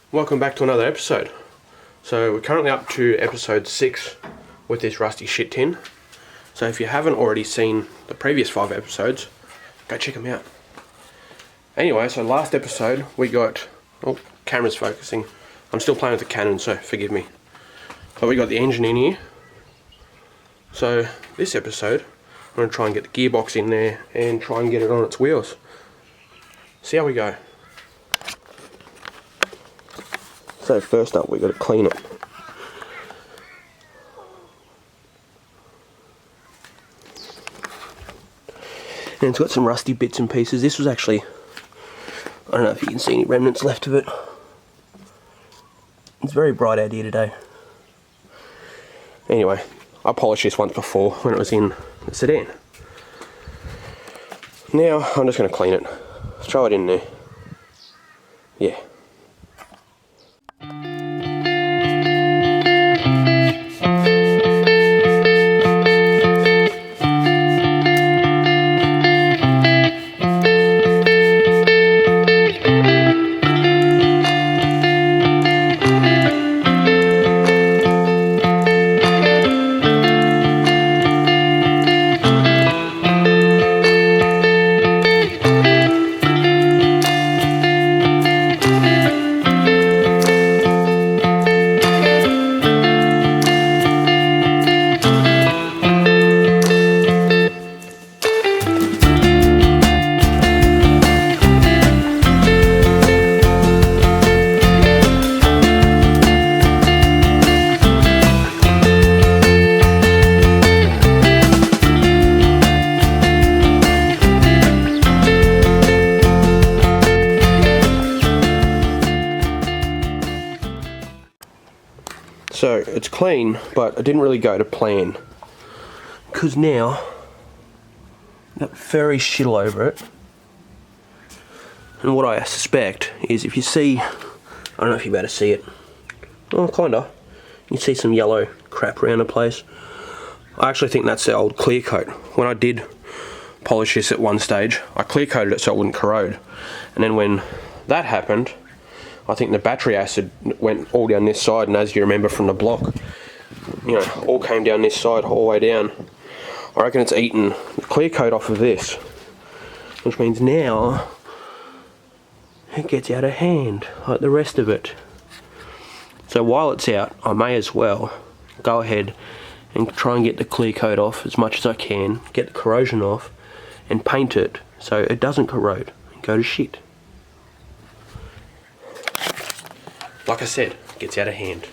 Welcome back to another episode. So we're currently up to episode 6 with this rusty shit tin. So if you haven't already seen the previous 5 episodes, go check them out. Anyway, so last episode we got... Oh, camera's focusing. I'm still playing with the Canon, so forgive me. But we got the engine in here. So this episode, I'm going to try and get the gearbox in there and try and get it on its wheels. See how we go. So first up, we've got to clean it. And it's got some rusty bits and pieces. This was actually, I don't know if you can see any remnants left of it. It's very bright out here today. Anyway, I polished this once before when it was in the sedan. Now I'm just going to clean it. Throw it in there. Yeah. So it's clean, but I didn't really go to plan, because now I've got very shittle over it. And what I suspect is, if you see, I don't know if you're about to see it, oh kinda, you see some yellow crap around the place. I actually think that's the old clear coat. When I did polish this at one stage, I clear coated it so it wouldn't corrode, and then when that happened, I think the battery acid went all down this side, and as you remember from the block, you know, all came down this side all the way down. I reckon it's eaten the clear coat off of this, which means now it gets out of hand like the rest of it. So while it's out, I may as well go ahead and try and get the clear coat off as much as I can, get the corrosion off, and paint it so it doesn't corrode and go to shit. Like I said, it gets out of hand.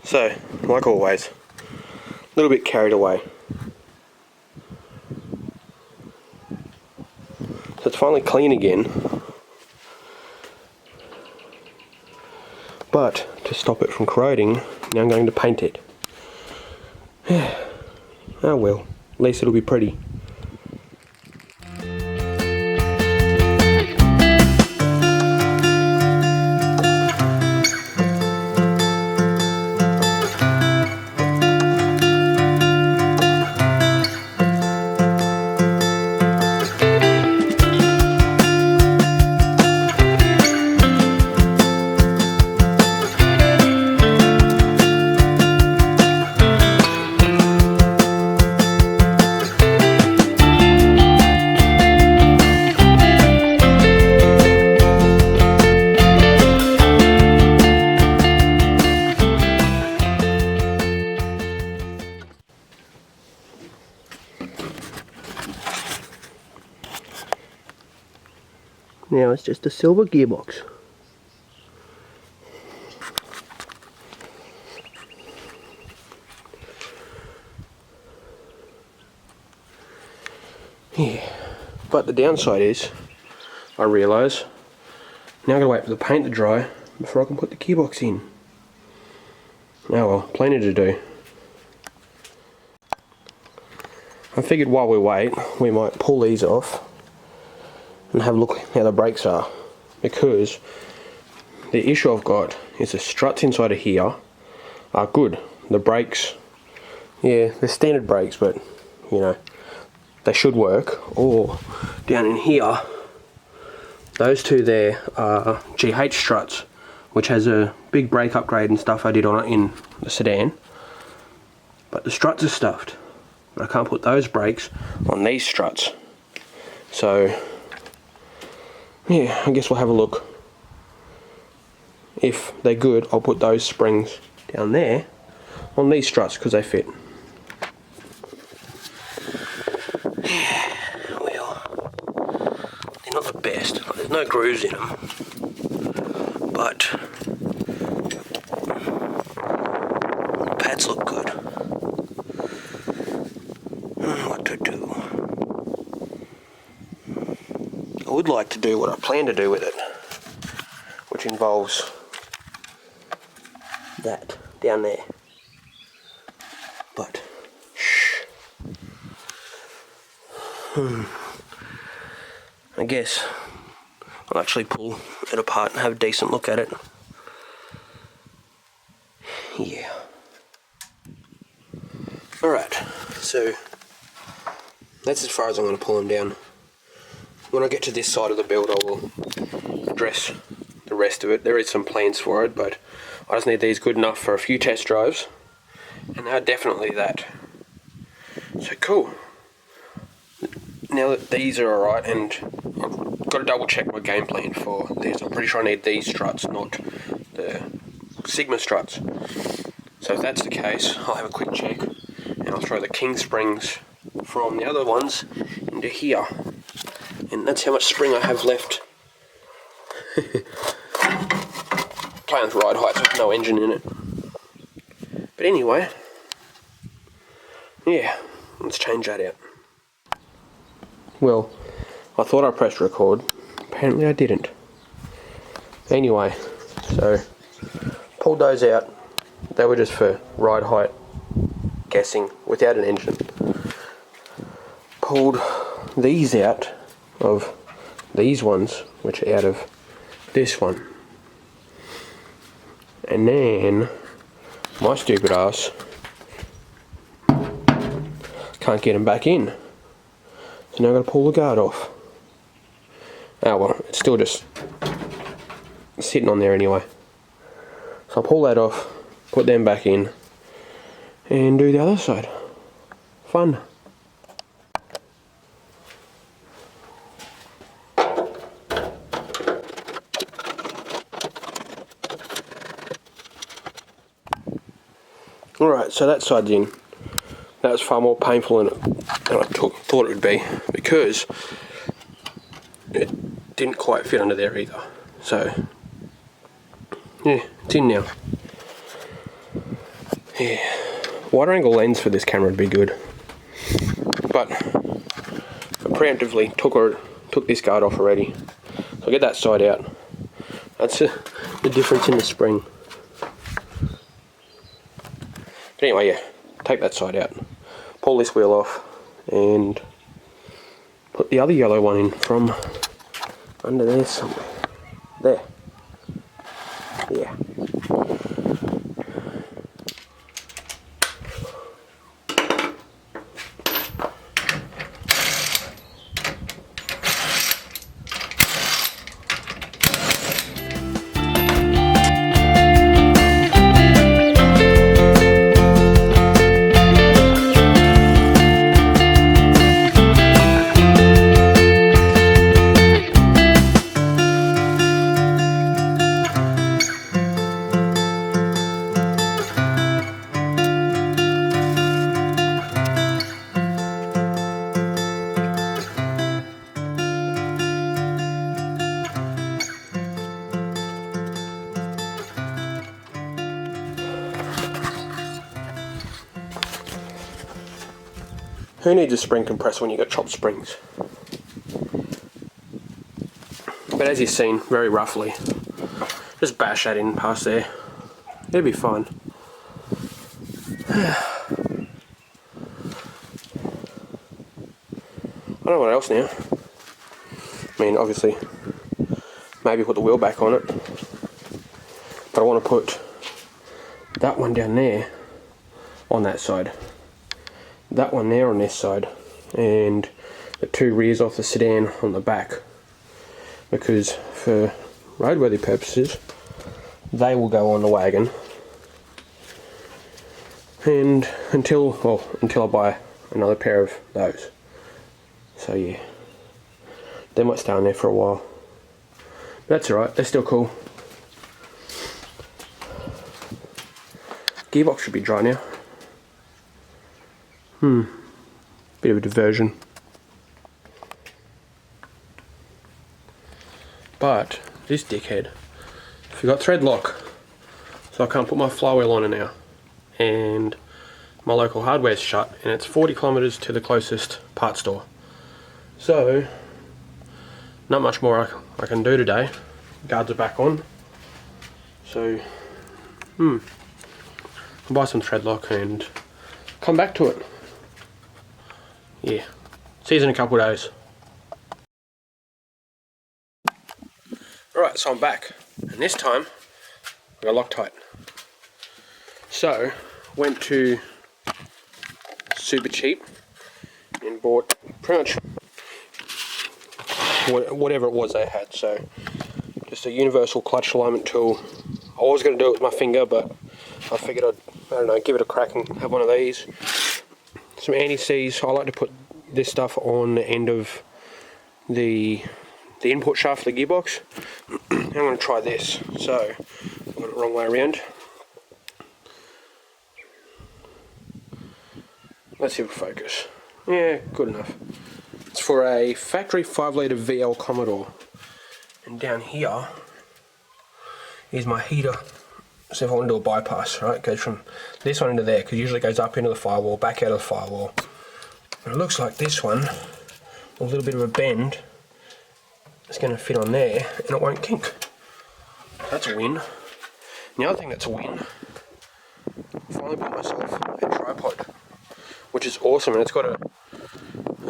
So, like always, a little bit carried away. So it's finally clean again, but to stop it from corroding, now I'm going to paint it. Oh well, at least it'll be pretty. Now it's just a silver gearbox. Yeah, but the downside is, I realise, now I've got to wait for the paint to dry before I can put the gearbox in. Oh well, plenty to do. I figured while we wait, we might pull these off and have a look how the brakes are, because the issue I've got is the struts inside of here are good. The brakes, yeah, they're standard brakes, but you know, they should work. Or down in here, those two there are GH struts, which has a big brake upgrade and stuff I did on it in the sedan. But the struts are stuffed. But I can't put those brakes on these struts. So, yeah, I guess we'll have a look. If they're good, I'll put those springs down there on these struts because they fit. Well, they're not the best. There's no grooves in them. But the pads look good. What to do? I would like to do what I plan to do with it, which involves that down there. But shh. I guess I'll actually pull it apart and have a decent look at it. Yeah. Alright, so that's as far as I'm going to pull them down. When I get to this side of the build, I will address the rest of it. There is some plans for it, but I just need these good enough for a few test drives, and they're definitely that. So cool. Now that these are alright, and I've got to double check my game plan for these. I'm pretty sure I need these struts, not the Sigma struts. So if that's the case, I'll have a quick check, and I'll throw the king springs from the other ones into here. And that's how much spring I have left. Playing with ride heights with no engine in it. But anyway, yeah, let's change that out. Well, I thought I pressed record. Apparently I didn't. Anyway, so pulled those out. They were just for ride height guessing without an engine. Pulled these out of these ones, which are out of this one. And then my stupid ass can't get them back in. So now I've got to pull the guard off. Oh well, it's still just sitting on there anyway. So I'll pull that off, put them back in, and do the other side. Fun. Alright, so that side's in. That was far more painful than I thought it would be, because it didn't quite fit under there either. So, yeah, it's in now. Yeah, wider angle lens for this camera would be good, but I preemptively took this guard off already. So I'll get that side out. That's the difference in the spring. But anyway, yeah, take that side out, pull this wheel off, and put the other yellow one in from under there somewhere. There. Yeah. Who needs a spring compressor when you've got chopped springs? But as you've seen, very roughly, just bash that in past there. It'll be fine. don't know what else now. I mean, obviously, maybe put the wheel back on it. But I want to put that one down there on that side. That one there on this side. And the two rears off the sedan on the back. Because for roadworthy purposes, they will go on the wagon. And until I buy another pair of those. So yeah, they might stay on there for a while. That's alright, they're still cool. Gearbox should be dry now. Bit of a diversion. But this dickhead forgot thread lock, so I can't put my flywheel on it now. And my local hardware's shut, and it's 40 kilometers to the closest part store. So not much more I can do today. Guards are back on. So I'll buy some thread lock and come back to it. Yeah. See you in a couple of days. Alright, so I'm back. And this time I got Loctite. So went to Super Cheap and bought pretty much whatever it was they had. So just a universal clutch alignment tool. I was going to do it with my finger, but I figured I'd give it a crack and have one of these. Some anti-seize. I like to put this stuff on the end of the input shaft of the gearbox. I'm going to try this. So I got it the wrong way around. Let's see if it'll focus. Yeah, good enough. It's for a factory 5 litre VL Commodore. And down here is my heater. So if I want to do a bypass, right, it goes from this one into there, because usually it goes up into the firewall, back out of the firewall. And it looks like this one, with a little bit of a bend, is going to fit on there, and it won't kink. That's a win. And the other thing that's a win, I finally bought myself a tripod, which is awesome, and it's got a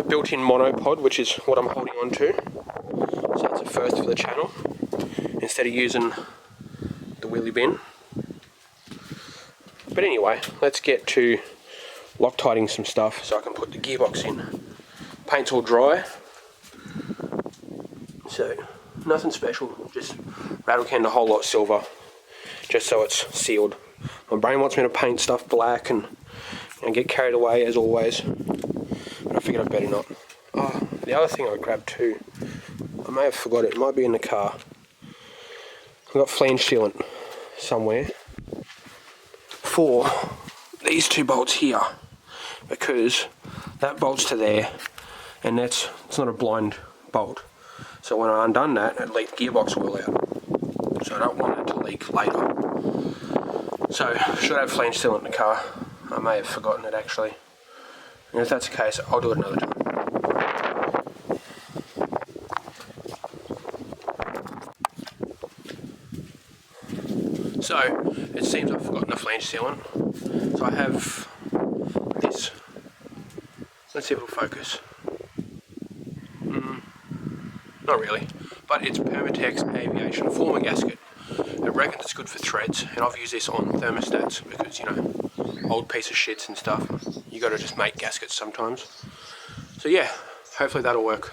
built-in monopod, which is what I'm holding on to. So that's a first for the channel, instead of using the wheelie bin. But anyway, let's get to Loctiting some stuff so I can put the gearbox in. Paint's all dry, so nothing special, just rattle can a whole lot silver, just so it's sealed. My brain wants me to paint stuff black and get carried away as always, but I figured I'd better not. Oh, the other thing I grabbed too, I may have forgot it might be in the car. I've got flange sealant somewhere for these two bolts here, because that bolts to there, and it's not a blind bolt. So when I undone that, it leaked gearbox oil out. So I don't want it to leak later. So should have flange sealant in the car. I may have forgotten it actually. And if that's the case, I'll do it another time. So it seems I've forgotten the flange sealant. So I have this. Let's see if it'll focus. Not really, but it's Permatex Aviation Former Gasket. I reckon it's good for threads, and I've used this on thermostats because, you know, old piece of shits and stuff. You gotta just make gaskets sometimes. So yeah, hopefully that'll work.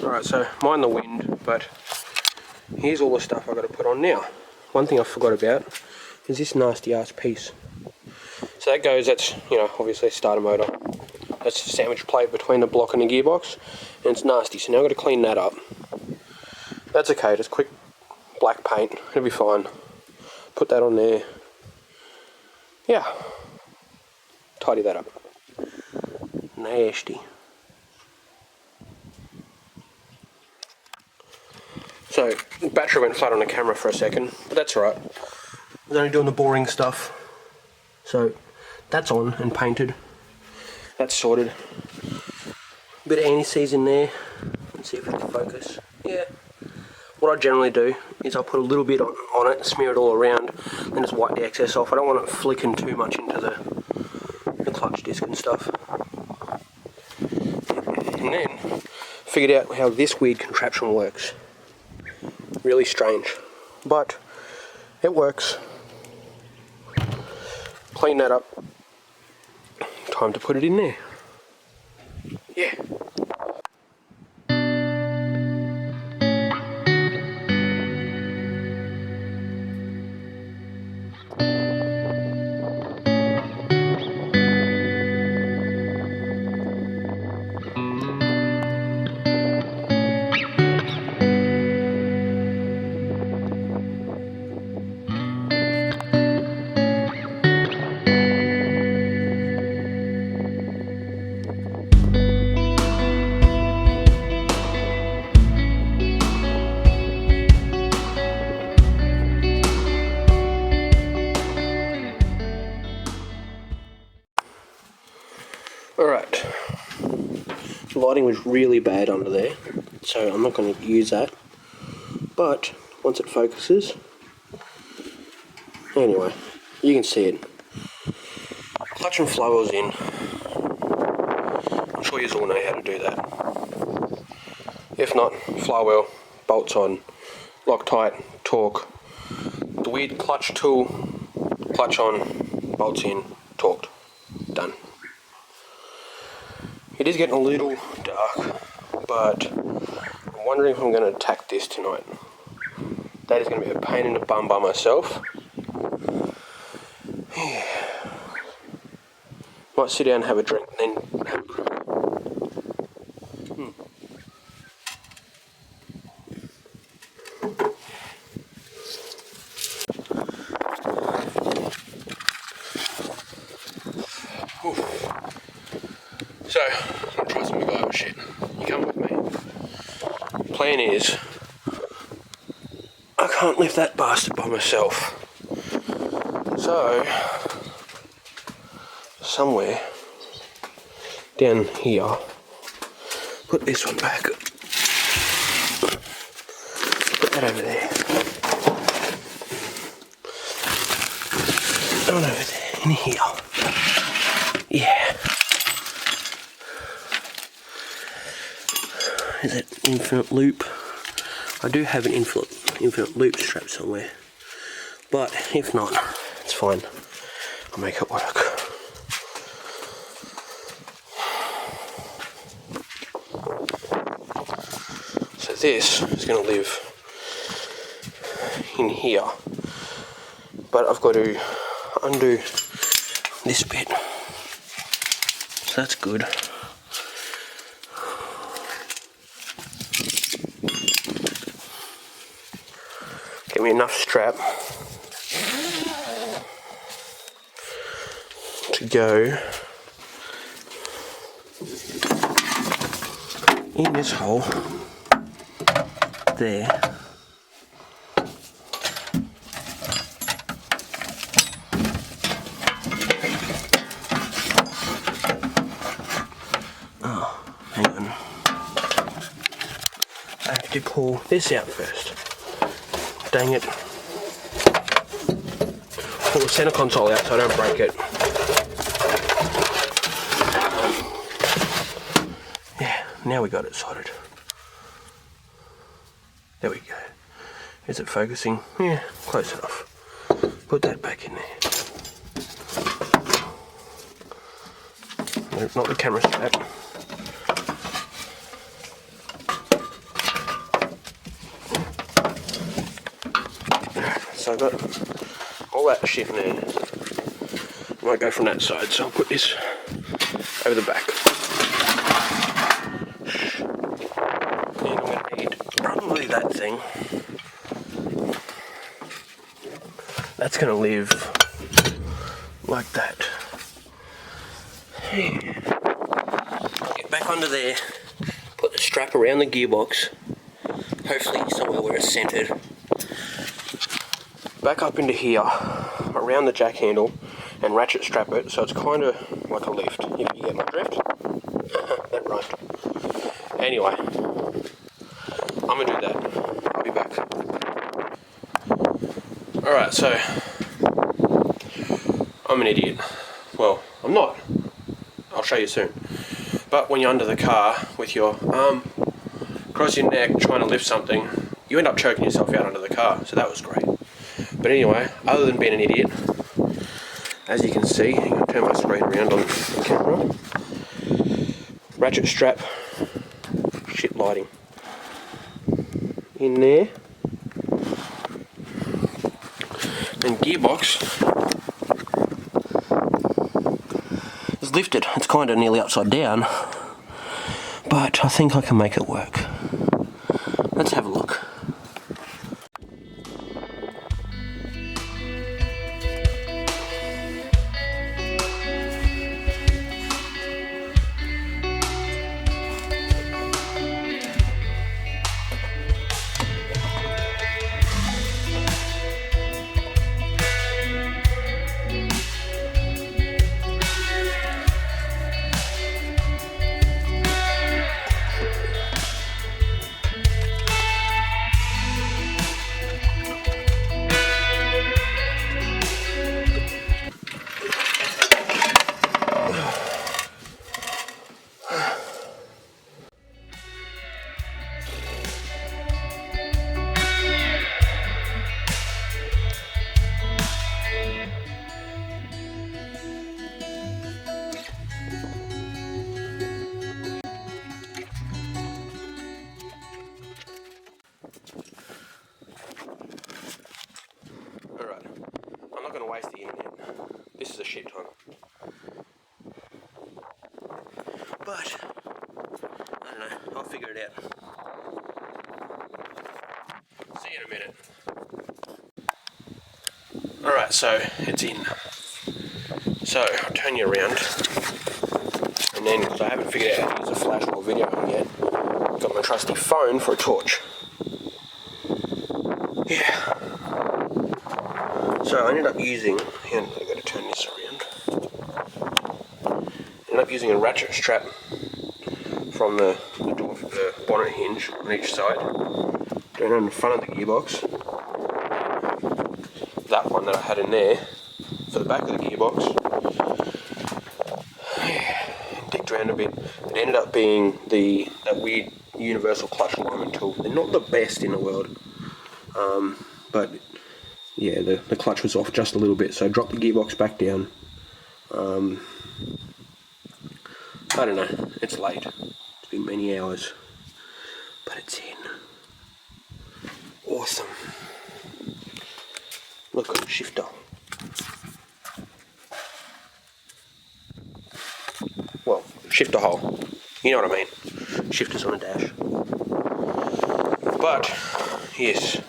Alright, so mind the wind, but here's all the stuff I've got to put on now. one thing I forgot about is this nasty ass piece. So that goes, that's, you know, obviously starter motor. That's the sandwich plate between the block and the gearbox, and it's nasty, so now I've got to clean that up. That's okay, just quick black paint, it'll be fine. Put that on there. Yeah. Tidy that up. Nasty. So, the battery went flat on the camera for a second, but that's alright. I was only doing the boring stuff. So, that's on and painted. That's sorted. A bit of anti-seize in there. Let's see if we can focus. Yeah. What I generally do is I'll put a little bit on it, smear it all around, then just wipe the excess off. I don't want it flicking too much into the clutch disc and stuff. And then, figured out how this weird contraption works. Really strange, but it works. Clean that up. Time to put it in there. Yeah. Alright, the lighting was really bad under there, so I'm not going to use that, but once it focuses, anyway, you can see it. Clutch and flywheel's in. I'm sure you all know how to do that. If not, flywheel, bolts on, Loctite, torque, the weird clutch tool, clutch on, bolts in, torqued, done. It is getting a little dark, but I'm wondering if I'm going to attack this tonight. That is going to be a pain in the bum by myself. Yeah. Might sit down and have a drink and then have a crack. So, I'm going to try some MacGyver shit. You come with me. Plan is, I can't lift that bastard by myself. So, somewhere down here, put this one back. Put that over there. That one over there, in here. Yeah. Is it infinite loop? I do have an infinite loop strap somewhere, but if not, it's fine. I'll make it work. So this is going to live in here, but I've got to undo this bit. So that's good. Give me enough strap to go in this hole there. Oh, hang on. I have to pull this out first. Dang it. Pull the center console out so I don't break it. Yeah, now we got it sorted. There we go. Is it focusing? Yeah, close enough. Put that back in there. Nope, not the camera strap. so I've got all that shit in there. I might go from that side, so I'll put this over the back. And I'm going to need probably that thing. That's going to live like that. Get back onto there, put the strap around the gearbox, hopefully somewhere where it's centered. Back up into here, around the jack handle, and ratchet strap it so it's kind of like a lift, if you get my drift. That rhymed. Anyway, I'm going to do that. I'll be back. Alright, so I'm an idiot. Well, I'm not. I'll show you soon. But when you're under the car with your arm across your neck trying to lift something, you end up choking yourself out under the car, so that was great. But anyway, other than being an idiot, as you can see, I'm going to turn my screen around on the camera. Ratchet strap, shit lighting in there, and gearbox is lifted. It's kind of nearly upside down, but I think I can make it work. Let's have a look. Alright, I'm not going to waste the internet. This is a shit time. But, I don't know, I'll figure it out. See you in a minute. Alright, so it's in. So, I'll turn you around. And then, because I haven't figured out how to use a flash or video yet, I've got my trusty phone for a torch. Yeah. So I ended up using, and I've got to turn this around. Ended up using a ratchet strap from the bonnet hinge on each side, down on the front of the gearbox. That one that I had in there for the back of the gearbox. Digged around a bit. It ended up being that weird universal clutch alignment tool. They're not the best in the world, but yeah, the clutch was off just a little bit, so I dropped the gearbox back down. I don't know, it's late. It's been many hours, but it's in. Awesome. Look at the shifter. Well, shifter hole. You know what I mean. Shifters on a dash. But, yes.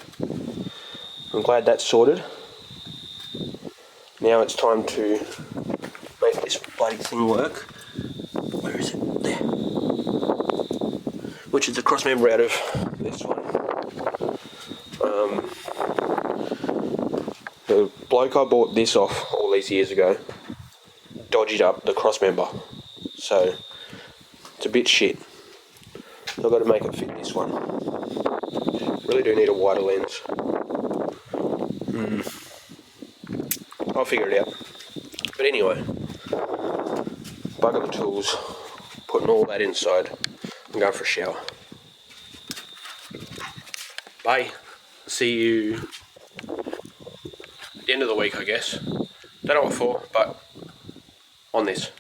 I'm glad that's sorted. Now it's time to make this bloody thing work. Where is it? There. Which is the cross member out of this one. The bloke I bought this off all these years ago dodged up the cross member. So it's a bit shit. So I've got to make it fit this one. Really do need a wider lens. I'll figure it out. But anyway, bugger the tools, putting all that inside. I'm going for a shower. Bye. See you at the end of the week, I guess. Don't know what for, but on this.